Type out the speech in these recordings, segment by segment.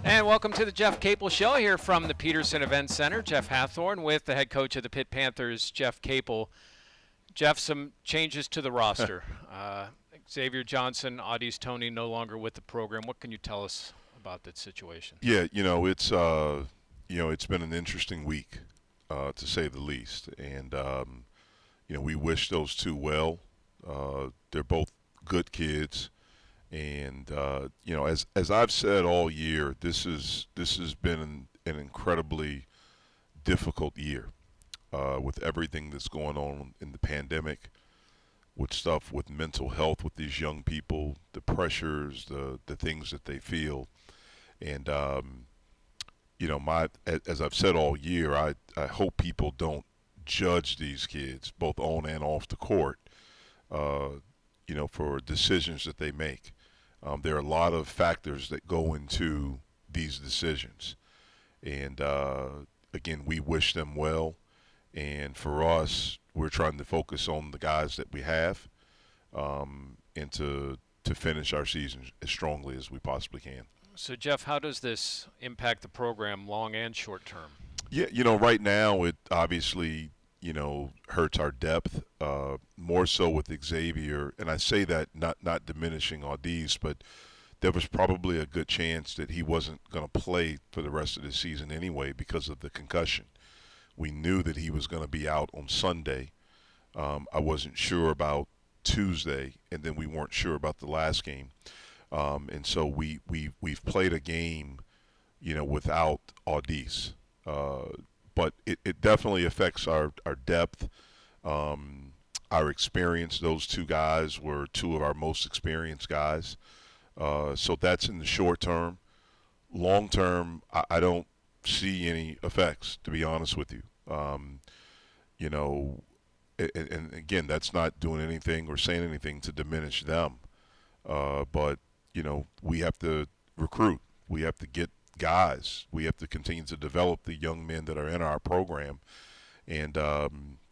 And welcome to the Jeff Capel Show here from the Peterson Event Center. Jeff Hathorn with the head coach of the Pitt Panthers, Jeff Capel. Jeff, some changes to the roster. Xavier Johnson, Audis Tony no longer with the program. What can you tell us about that situation? Yeah, it's been an interesting week, to say the least. And we wish those two well. They're both good kids. And as I've said all year, this has been an incredibly difficult year with everything that's going on in the pandemic, with stuff with mental health with these young people, the pressures, the things that they feel, and as I've said all year, I hope people don't judge these kids both on and off the court, for decisions that they make. There are a lot of factors that go into these decisions. And again, we wish them well. And for us, we're trying to focus on the guys that we have, and to finish our season as strongly as we possibly can. So, Jeff, how does this impact the program long and short term? Yeah, right now it obviously hurts our depth, more so with Xavier. And I say that not diminishing Audis, but there was probably a good chance that he wasn't going to play for the rest of the season anyway because of the concussion. We knew that he was going to be out on Sunday. I wasn't sure about Tuesday, and then we weren't sure about the last game. And so we've played a game, without Audis. But it definitely affects our depth, our experience. Those two guys were two of our most experienced guys. So that's in the short term. Long term, I don't see any effects, to be honest with you. And again, that's not doing anything or saying anything to diminish them. But we have to recruit. We have to get guys. We have to continue to develop the young men that are in our program, and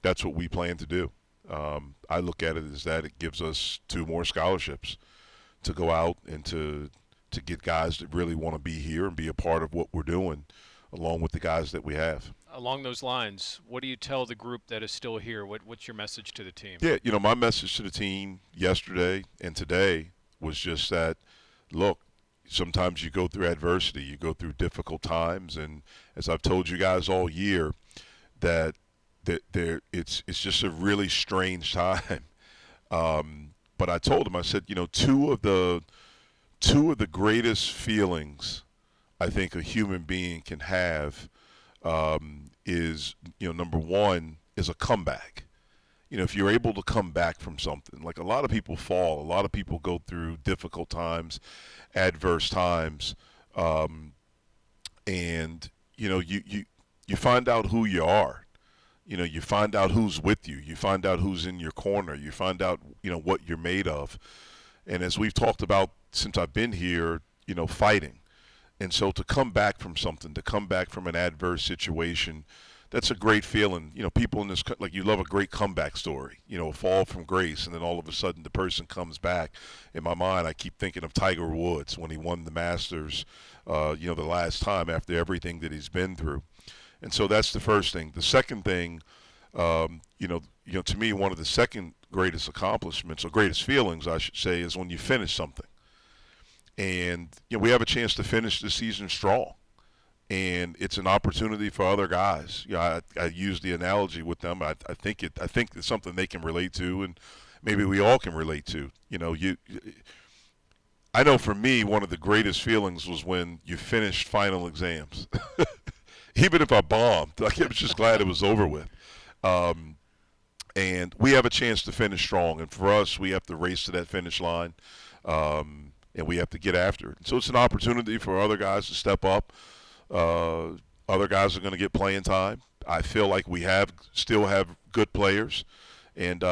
that's what we plan to do. I look at it as that it gives us 2 more scholarships to go out and to get guys that really want to be here and be a part of what we're doing, along with the guys that we have. Along those lines, what do you tell the group that is still here? What's your message to the team? Yeah, my message to the team yesterday and today was just that, look, sometimes you go through adversity, you go through difficult times, and as I've told you guys all year, that it's just a really strange time. But I told him, I said, two of the greatest feelings I think a human being can have is, number one is a comeback. If you're able to come back from something, like a lot of people fall, a lot of people go through difficult times, adverse times, and you find out who you are. You find out who's with you. You find out who's in your corner. You find out what you're made of. And as we've talked about since I've been here, fighting. And so to come back from something, to come back from an adverse situation, that's a great feeling. People in this, like, you love a great comeback story, a fall from grace, and then all of a sudden the person comes back. In my mind, I keep thinking of Tiger Woods when he won the Masters, the last time after everything that he's been through. And so that's the first thing. The second thing, to me, one of the second greatest accomplishments, or greatest feelings, I should say, is when you finish something. And, we have a chance to finish the season strong. And it's an opportunity for other guys. I use the analogy with them. I think it's something they can relate to, and maybe we all can relate to. I know for me, one of the greatest feelings was when you finished final exams. Even if I bombed, I was just glad it was over with. And we have a chance to finish strong, and for us, we have to race to that finish line, and we have to get after it. So it's an opportunity for other guys to step up. Other guys are going to get playing time. I feel like we still have good players, and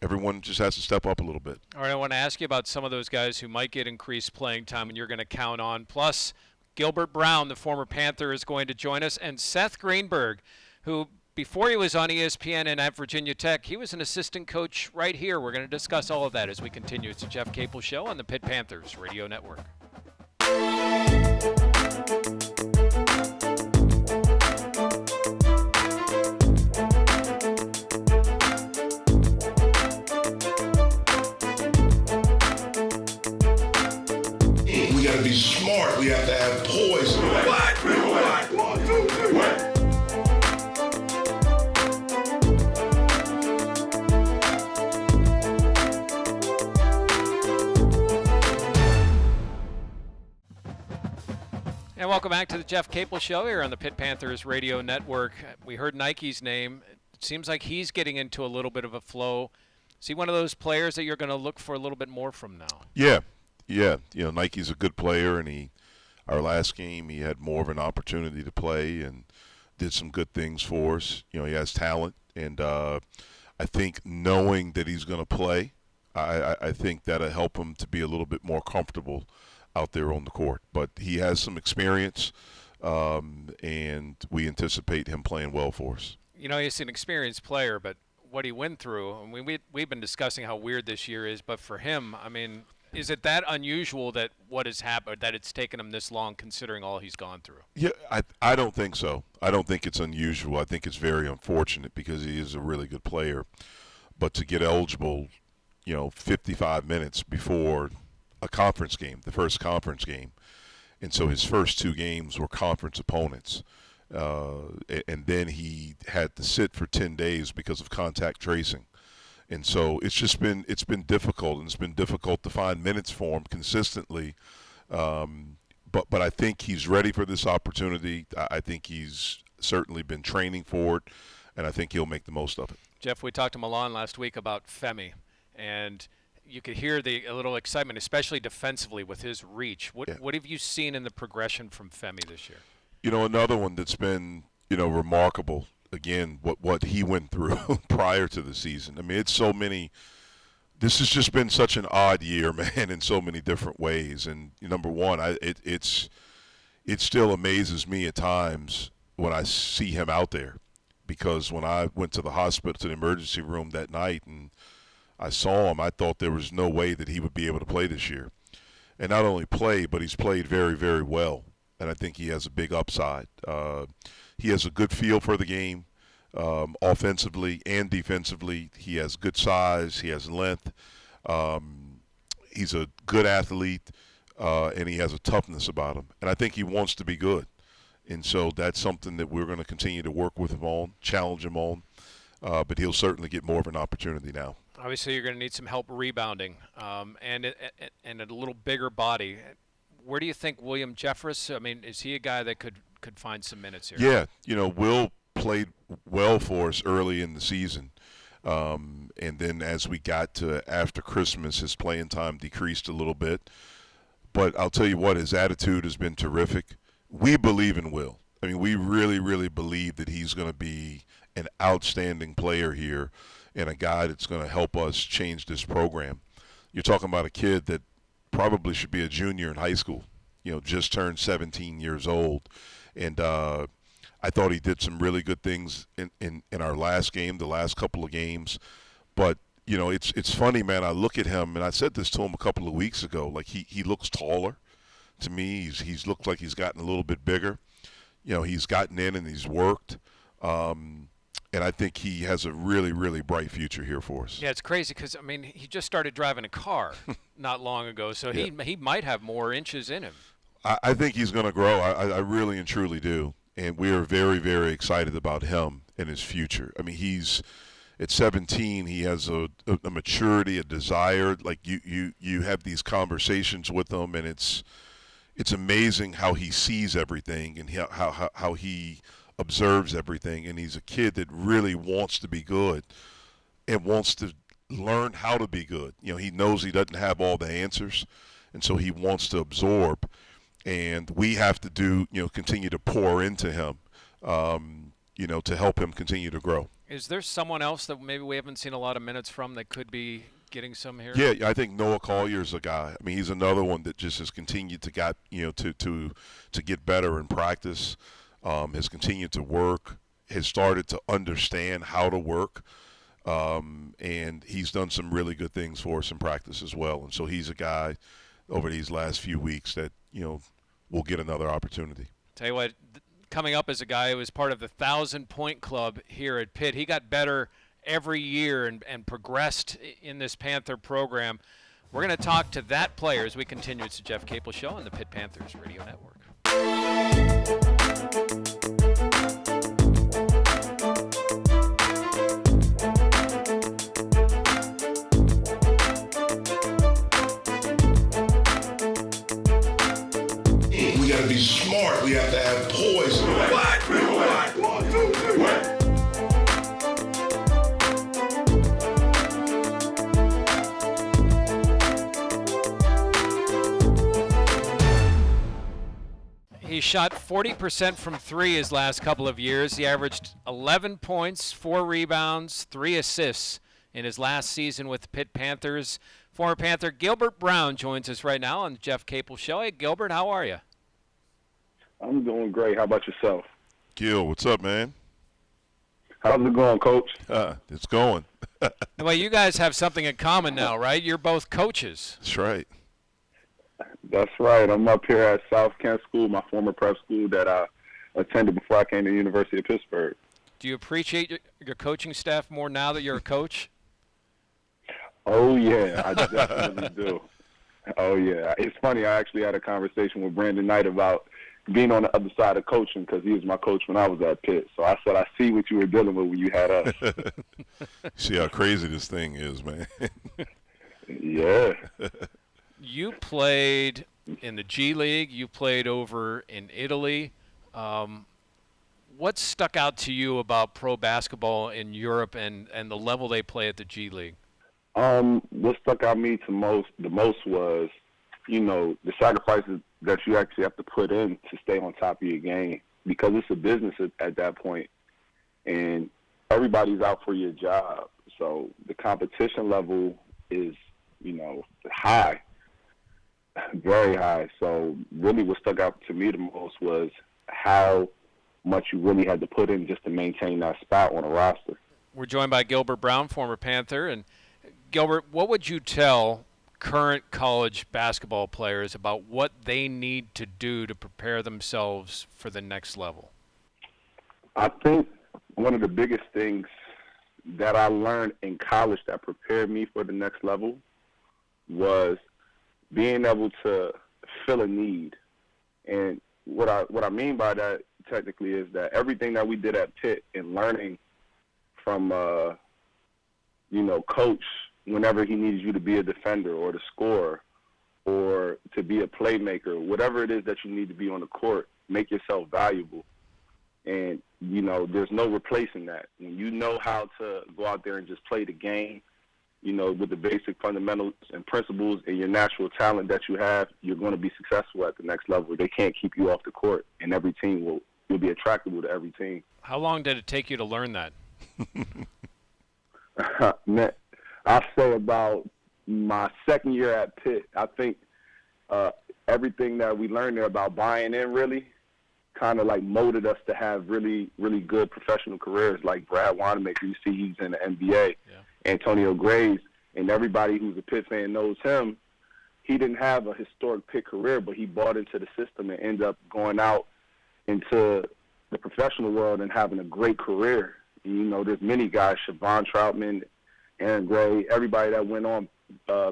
everyone just has to step up a little bit. All right, I want to ask you about some of those guys who might get increased playing time and you're going to count on. Plus, Gilbert Brown, the former Panther, is going to join us, and Seth Greenberg, who before he was on ESPN and at Virginia Tech, he was an assistant coach right here. We're going to discuss all of that as we continue. It's the Jeff Capel Show on the Pitt Panthers Radio Network. We got to be smart. We have to have poise. What? 1, 2, 3, what? And welcome back to the Jeff Capel Show here on the Pitt Panthers Radio Network. We heard Nike's name. It seems like he's getting into a little bit of a flow. Is he one of those players that you're going to look for a little bit more from now? Yeah. You know, Nike's a good player, and our last game, he had more of an opportunity to play and did some good things for us. You know, he has talent, and I think knowing that he's going to play, I think that'll help him to be a little bit more comfortable out there on the court. But he has some experience, and we anticipate him playing well for us. You know, he's an experienced player, but what he went through, I mean, we've been discussing how weird this year is, but for him, I mean, is it that unusual that what has happened, that it's taken him this long considering all he's gone through? Yeah, I don't think so. I don't think it's unusual. I think it's very unfortunate because he is a really good player. But to get eligible, 55 minutes before a conference game, the first conference game, and so his first 2 games were conference opponents. And then he had to sit for 10 days because of contact tracing. And so it's been difficult, and it's been difficult to find minutes for him consistently. But I think he's ready for this opportunity. I think he's certainly been training for it, and I think he'll make the most of it. Jeff, we talked to Milan last week about Femi, and you could hear a little excitement, especially defensively with his reach. What have you seen in the progression from Femi this year? You know, another one that's been, remarkable. Again, what he went through prior to the season. I mean, this has just been such an odd year, man, in so many different ways. And number one, it still amazes me at times when I see him out there, because when I went to the hospital, to the emergency room that night, and I saw him, I thought there was no way that he would be able to play this year. And not only play, but he's played very, very well. And I think he has a big upside. He has a good feel for the game, offensively and defensively. He has good size. He has length. He's a good athlete, and he has a toughness about him. And I think he wants to be good. And so that's something that we're going to continue to work with him on, challenge him on. But he'll certainly get more of an opportunity now. Obviously, you're going to need some help rebounding and a little bigger body. Where do you think William Jeffress, I mean, is he a guy that could find some minutes here? Yeah, Will played well for us early in the season. And then as we got to after Christmas, his playing time decreased a little bit. But I'll tell you what, his attitude has been terrific. We believe in Will. I mean, we really, really believe that he's going to be an outstanding player here and a guy that's going to help us change this program. You're talking about a kid that probably should be a junior in high school, just turned 17 years old. And I thought he did some really good things in our last game, the last couple of games. But, it's funny, man. I look at him, and I said this to him a couple of weeks ago, like he looks taller to me. He's looked like he's gotten a little bit bigger. He's gotten in and he's worked. And I think he has a really, really bright future here for us. Yeah, it's crazy because, I mean, he just started driving a car not long ago, so he might have more inches in him. I think he's going to grow. I really and truly do. And we are very, very excited about him and his future. I mean, he's at 17, he has a maturity, a desire. Like you have these conversations with him, and it's amazing how he sees everything and how he observes everything. And he's a kid that really wants to be good and wants to learn how to be good. He knows he doesn't have all the answers, and so he wants to absorb. And we have to continue to pour into him, to help him continue to grow. Is there someone else that maybe we haven't seen a lot of minutes from that could be getting some here? Yeah, I think Noah Collier's a guy. I mean, he's another one that just has continued to get better in practice, has continued to work, has started to understand how to work, and he's done some really good things for us in practice as well. And so he's a guy over these last few weeks that, we'll get another opportunity. Tell you what, coming up as a guy who was part of the 1,000-point club here at Pitt, he got better every year and progressed in this Panther program. We're going to talk to that player as we continue. It's the Jeff Capel Show on the Pitt Panthers Radio Network. We got to be smart. We have to have poise. What? 1, 2, 3, what? He shot 40% from three his last couple of years. He averaged 11 points, 4 rebounds, 3 assists in his last season with the Pitt Panthers. Former Panther Gilbert Brown joins us right now on the Jeff Capel Show. Hey, Gilbert, how are you? I'm doing great. How about yourself? Gil, what's up, man? How's it going, Coach? It's going. Well, you guys have something in common now, right? You're both coaches. That's right. That's right. I'm up here at South Kent School, my former prep school that I attended before I came to the University of Pittsburgh. Do you appreciate your coaching staff more now that you're a coach? Oh, yeah, I definitely do. Oh, yeah. It's funny. I actually had a conversation with Brandon Knight about being on the other side of coaching because he was my coach when I was at Pitt. So I said, I see what you were dealing with when you had us. See how crazy this thing is, man. Yeah. You played in the G League. You played over in Italy. What stuck out to you about pro basketball in Europe and the level they play at the G League? What stuck out me the most was, the sacrifices that you actually have to put in to stay on top of your game because it's a business at that point, and everybody's out for your job. So the competition level is, high, very high. So really what stuck out to me the most was how much you really had to put in just to maintain that spot on a roster. We're joined by Gilbert Brown, former Panther. And Gilbert, what would you tell current college basketball players about what they need to do to prepare themselves for the next level? I think one of the biggest things that I learned in college that prepared me for the next level was being able to fill a need. And what I mean by that technically is that everything that we did at Pitt and learning from coach whenever he needs you to be a defender or to score or to be a playmaker, whatever it is that you need to be on the court, make yourself valuable. And, there's no replacing that. When you know how to go out there and just play the game, with the basic fundamentals and principles and your natural talent that you have, you're going to be successful at the next level. They can't keep you off the court, and every team you'll be attractable to every team. How long did it take you to learn that? Man, I'll say about my second year at Pitt. I think everything that we learned there about buying in really kind of like molded us to have really, really good professional careers like Brad Wanamaker. You see he's in the NBA. Yeah. Antonio Graves, and everybody who's a Pitt fan knows him. He didn't have a historic Pitt career, but he bought into the system and ended up going out into the professional world and having a great career. There's many guys, Siobhan Troutman, Aaron Gray, everybody that went on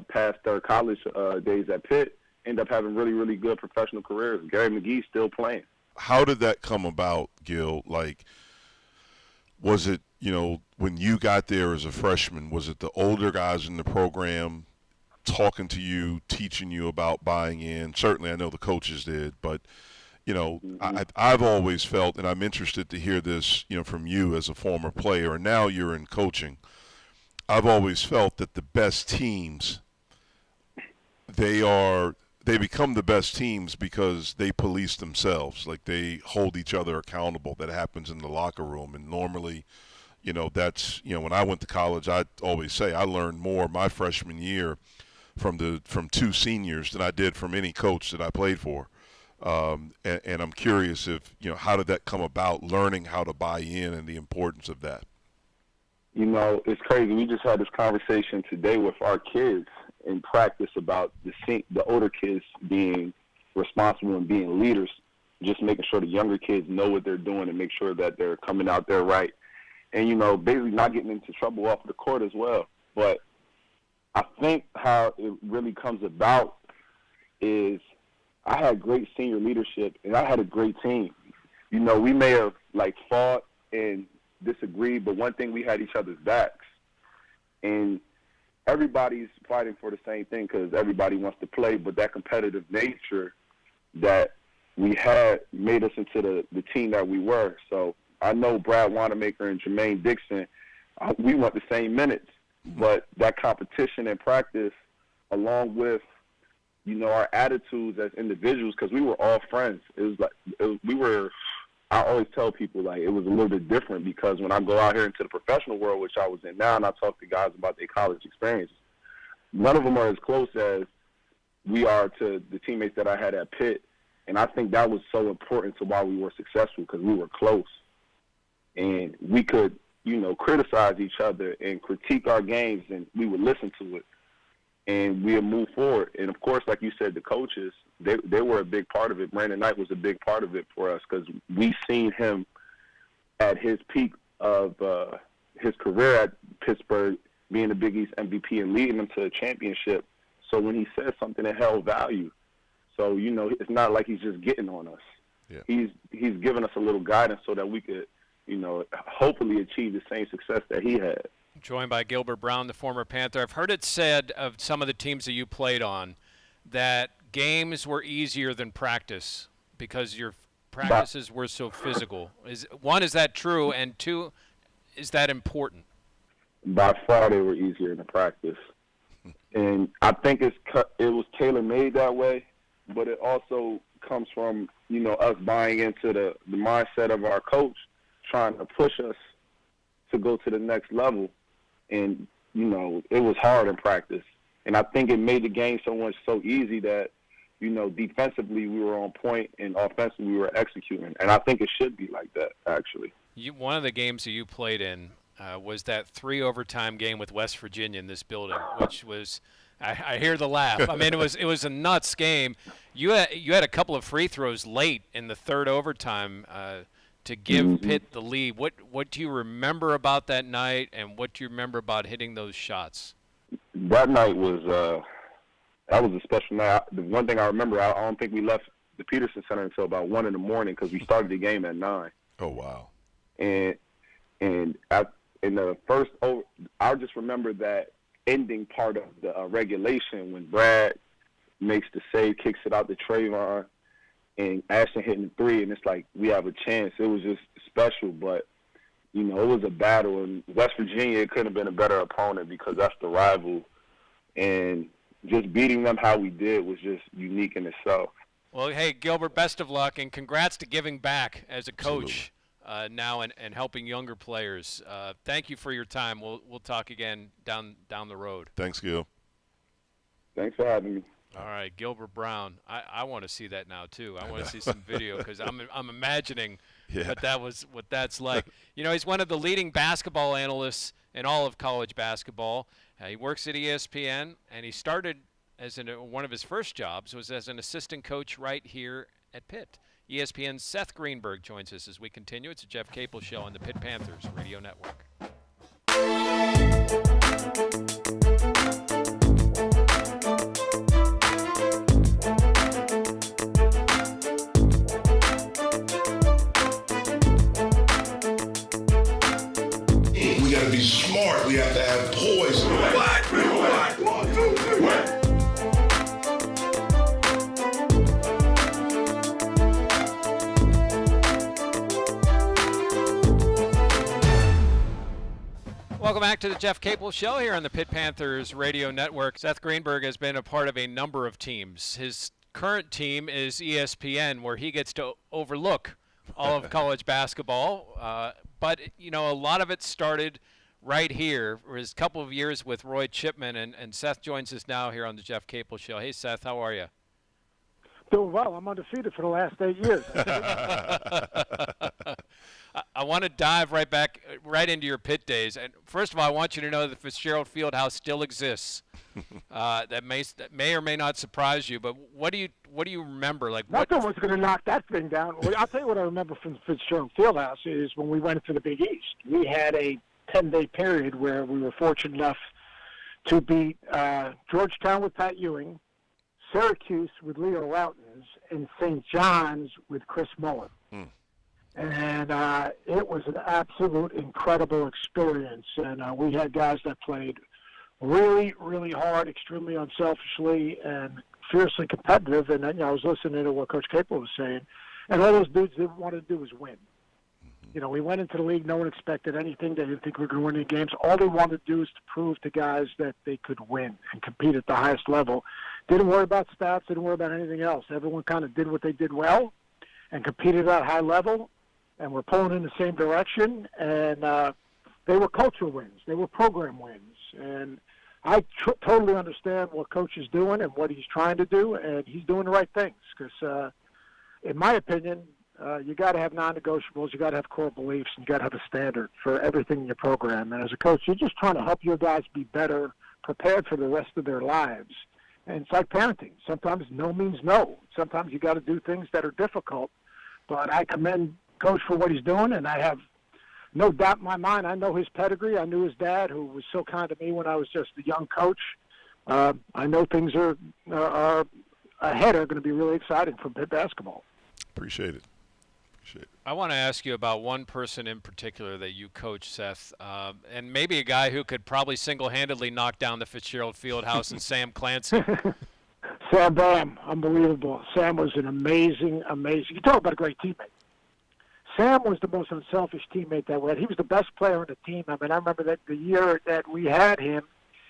past their college days at Pitt end up having really, really good professional careers. Gary McGee's still playing. How did that come about, Gil? Like, was it, when you got there as a freshman, was it the older guys in the program talking to you, teaching you about buying in? Certainly I know the coaches did, but, I've always felt, and I'm interested to hear this, from you as a former player, and now you're in coaching. I've always felt that the best teams, they become the best teams because they police themselves. Like, they hold each other accountable. That happens in the locker room. And normally, that's, when I went to college, I always say I learned more my freshman year from 2 seniors than I did from any coach that I played for. And I'm curious if, how did that come about, learning how to buy in and the importance of that? It's crazy. We just had this conversation today with our kids, in practice about the older kids being responsible and being leaders, just making sure the younger kids know what they're doing and make sure that they're coming out there right. And, basically not getting into trouble off the court as well. But I think how it really comes about is I had great senior leadership, and I had a great team. We may have, fought and disagreed, but one thing, we had each other's backs. And everybody's fighting for the same thing because everybody wants to play, but that competitive nature that we had made us into the team that we were. So I know Brad Wanamaker and Jermaine Dixon, we want the same minutes, but that competition in practice, along with, our attitudes as individuals, because we were all friends. I always tell people, it was a little bit different because when I go out here into the professional world, which I was in now, and I talk to guys about their college experiences, none of them are as close as we are to the teammates that I had at Pitt. And I think that was so important to why we were successful, because we were close. And we could, criticize each other and critique our games, and we would listen to it. And we would move forward. And, of course, like you said, the coaches, they were a big part of it. Brandon Knight was a big part of it for us because we seen him at his peak of his career at Pittsburgh, being the Big East MVP and leading them to a championship. So when he said something, it held value. So, it's not like he's just getting on us. Yeah. He's giving us a little guidance so that we could, hopefully achieve the same success that he had. Joined by Gilbert Brown, the former Panther. I've heard it said of some of the teams that you played on that games were easier than practice because your practices were so physical. Is that true? And two, is that important? By far, they were easier than practice. And I think it was tailor-made that way, but it also comes from, us buying into the mindset of our coach, trying to push us to go to the next level. And, it was hard in practice. And I think it made the game so easy that, defensively we were on point and offensively we were executing. And I think it should be like that, actually. One of the games that you played in was that 3-overtime game with West Virginia in this building, which was I hear the laugh. I mean, it was a nuts game. You had a couple of free throws late in the third overtime to give Pitt the lead. What do you remember about that night, and what do you remember about hitting those shots? That night was that was a special night. The one thing I remember, I don't think we left the Peterson Center until about 1 a.m. because we started the game at 9. Oh wow! And in the first over, I just remember that ending part of the regulation when Brad makes the save, kicks it out to Trayvon, and Ashton hitting the three, and it's like we have a chance. It was just special, but it was a battle. And West Virginia, it couldn't have been a better opponent because that's the rival, and just beating them how we did was just unique in itself. Well, hey, Gilbert, best of luck, and congrats to giving back as a coach now and helping younger players. Thank you for your time. We'll talk again down the road. Thanks, Gil. Thanks for having me. All right, Gilbert Brown. I want to see that now too. I want to see some video because I'm imagining what that's like. He's one of the leading basketball analysts in all of college basketball. He works at ESPN, and he started one of his first jobs was as an assistant coach right here at Pitt. ESPN's Seth Greenberg joins us as we continue. It's a Jeff Capel Show on the Pitt Panthers Radio Network. We got to be smart. We have to have poise. What? 1, 2, 3, what? Welcome back to the Jeff Capel Show here on the Pitt Panthers Radio Network. Seth Greenberg has been a part of a number of teams. His current team is ESPN, where he gets to overlook all of college basketball. But, a lot of it started right here. It was a couple of years with Roy Chipman, and Seth joins us now here on the Jeff Capel Show. Hey, Seth, how are you? Doing well. I'm undefeated for the last 8 years. I want to dive right right into your Pitt days. And first of all, I want you to know that the Fitzgerald Fieldhouse still exists. That may or may not surprise you. But what do you remember? Like Nothing was going to knock that thing down. Well, I'll tell you what I remember from the Fitzgerald Fieldhouse is when we went to the Big East. We had a 10-day period where we were fortunate enough to beat Georgetown with Pat Ewing, Syracuse with Leo Lautens, and St. John's with Chris Muller. And it was an absolute incredible experience. And we had guys that played really, really hard, extremely unselfishly, and fiercely competitive. And then I was listening to what Coach Capel was saying, and all those dudes didn't want to do was win. We went into the league, no one expected anything. They didn't think we were going to win any games. All they wanted to do is to prove to guys that they could win and compete at the highest level. Didn't worry about stats, didn't worry about anything else. Everyone kind of did what they did well and competed at a high level, and were pulling in the same direction. And they were culture wins. They were program wins. And I totally understand what Coach is doing and what he's trying to do, and he's doing the right things. Because, in my opinion, you got to have non-negotiables, you got to have core beliefs, and you got to have a standard for everything in your program. And as a coach, you're just trying to help your guys be better prepared for the rest of their lives. And it's like parenting. Sometimes no means no. Sometimes you got to do things that are difficult. But I commend Coach for what he's doing, and I have no doubt in my mind. I know his pedigree. I knew his dad, who was so kind to me when I was just a young coach. I know things are ahead are going to be really exciting for Pitt basketball. Appreciate it. I want to ask you about one person in particular that you coach, Seth, and maybe a guy who could probably single-handedly knock down the Fitzgerald Fieldhouse and Sam Clancy. Sam Bam, unbelievable. Sam was an amazing. You talk about a great teammate. Sam was the most unselfish teammate that we had. He was the best player on the team. I mean, I remember that the year that we had him,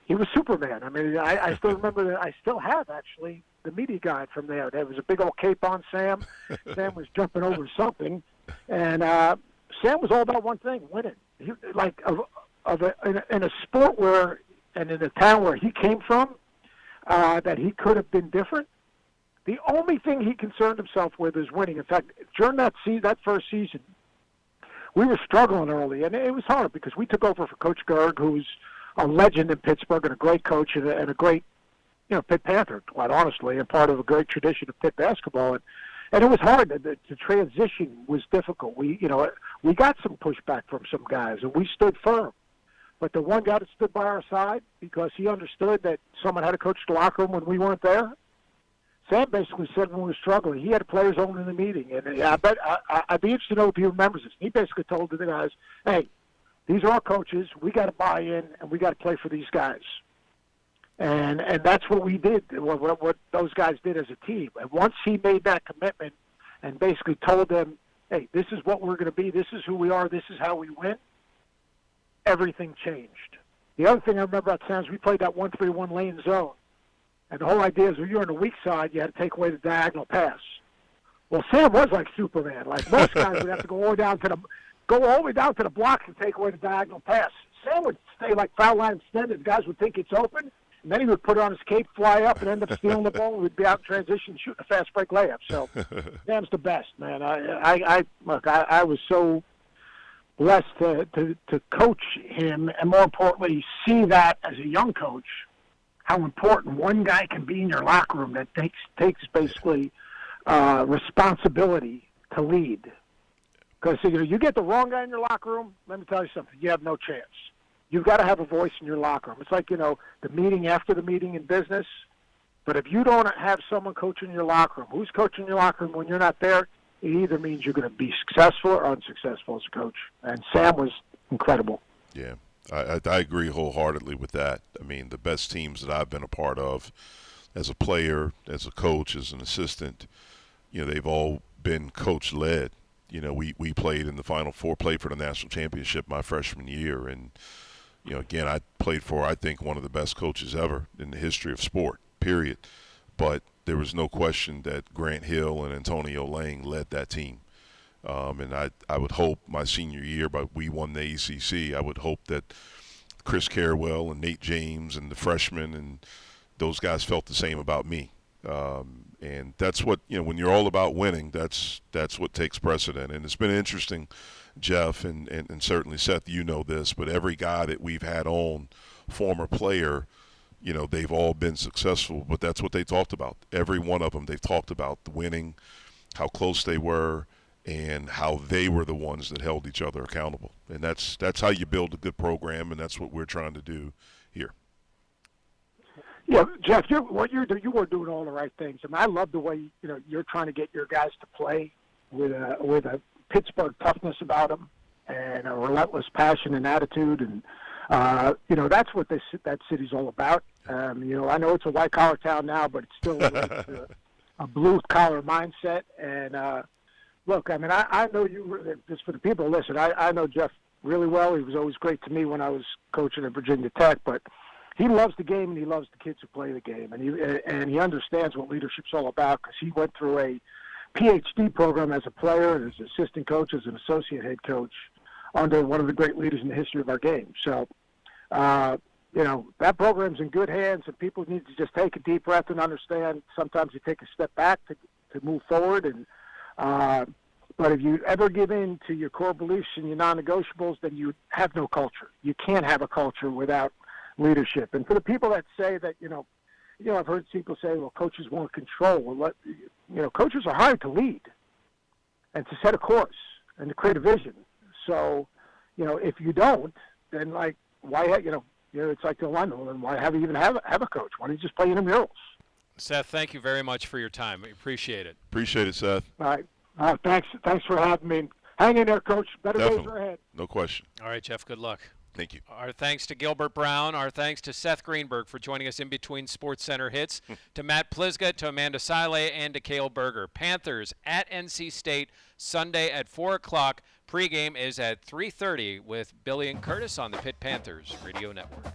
he was Superman. I mean, I still remember that. I still have, actually, the media guide from there. There was a big old cape on Sam. Sam was jumping over something. And Sam was all about one thing, winning. He, like, in a sport where, and in a town where he came from, that he could have been different. The only thing he concerned himself with is winning. In fact, during that first season, we were struggling early, and it was hard because we took over for Coach Gerg, who's a legend in Pittsburgh and a great coach and a great, Pitt Panther, quite honestly, and part of a great tradition of Pitt basketball. And it was hard. The transition was difficult. We got some pushback from some guys, and we stood firm. But the one guy that stood by our side, because he understood that someone had to coach the locker room when we weren't there, Sam basically said when we were struggling, he had a players only in the meeting. And I bet I'd be interested to know if he remembers this. He basically told the guys, hey, these are our coaches. We got to buy in, and we got to play for these guys. And that's what we did, what those guys did as a team. And once he made that commitment and basically told them, hey, this is what we're going to be, this is who we are, this is how we win, everything changed. The other thing I remember about Sam is we played that 1-3-1 lane zone. And the whole idea is when you're on the weak side, you had to take away the diagonal pass. Well, Sam was like Superman. Like most guys would have to go all the way down to the block to take away the diagonal pass. Sam would stay like foul line extended. Guys would think it's open, and then he would put it on his cape, fly up, and end up stealing the ball. We'd be out in transition shooting a fast break layup. So Sam's the best, man. I was so blessed to coach him, and more importantly, see that as a young coach, how important one guy can be in your locker room that takes basically responsibility to lead. Because you get the wrong guy in your locker room, let me tell you something, you have no chance. You've got to have a voice in your locker room. It's like, the meeting after the meeting in business. But if you don't have someone coaching your locker room, who's coaching your locker room when you're not there, it either means you're going to be successful or unsuccessful as a coach. And Sam was incredible. Yeah, I agree wholeheartedly with that. I mean, the best teams that I've been a part of as a player, as a coach, as an assistant, they've all been coach-led. We played in the Final Four, played for the national championship my freshman year. And, again, I played for, I think, one of the best coaches ever in the history of sport, period. But there was no question that Grant Hill and Antonio Lang led that team. And I would hope my senior year, but we won the ACC, I would hope that Chris Carewell and Nate James and the freshmen and those guys felt the same about me. And that's what, when you're all about winning, that's what takes precedent. And it's been interesting, Jeff, and certainly Seth, you know this, but every guy that we've had on, former player, they've all been successful, but that's what they talked about. Every one of them, they've talked about the winning, how close they were, and how they were the ones that held each other accountable. And that's how you build a good program, and that's what we're trying to do here. Yeah, Jeff, you were doing all the right things. I mean, I love the way you're trying to get your guys to play with a Pittsburgh toughness about them and a relentless passion and attitude, and that's what that city's all about. I know it's a white collar town now, but it's still a blue collar mindset. And look, I mean, I know you. Just for the people, listen, I know Jeff really well. He was always great to me when I was coaching at Virginia Tech, but he loves the game and he loves the kids who play the game, and he understands what leadership's all about because he went through a PhD program as a player and as an assistant coach, as an associate head coach under one of the great leaders in the history of our game. So, that program's in good hands, and people need to just take a deep breath and understand sometimes you take a step back to move forward. And but if you ever give in to your core beliefs and your non-negotiables, then you have no culture. You can't have a culture without leadership. And for the people that say that, I've heard people say, well, coaches want control. Well, coaches are hired to lead and to set a course and to create a vision. So, if you don't, then why, it's like the line, and why even have a coach? Why don't you just play in the murals? Seth, thank you very much for your time. We appreciate it. Appreciate it, Seth. All right. Thanks for having me. Hang in there, Coach. Better days are ahead. No question. All right, Jeff, good luck. Thank you. Our thanks to Gilbert Brown. Our thanks to Seth Greenberg for joining us in between Sports Center hits, to Matt Pliska, to Amanda Sile, and to Cale Berger. Panthers at NC State Sunday at 4 o'clock. Pregame is at 3:30 with Billy and Curtis on the Pitt Panthers Radio Network.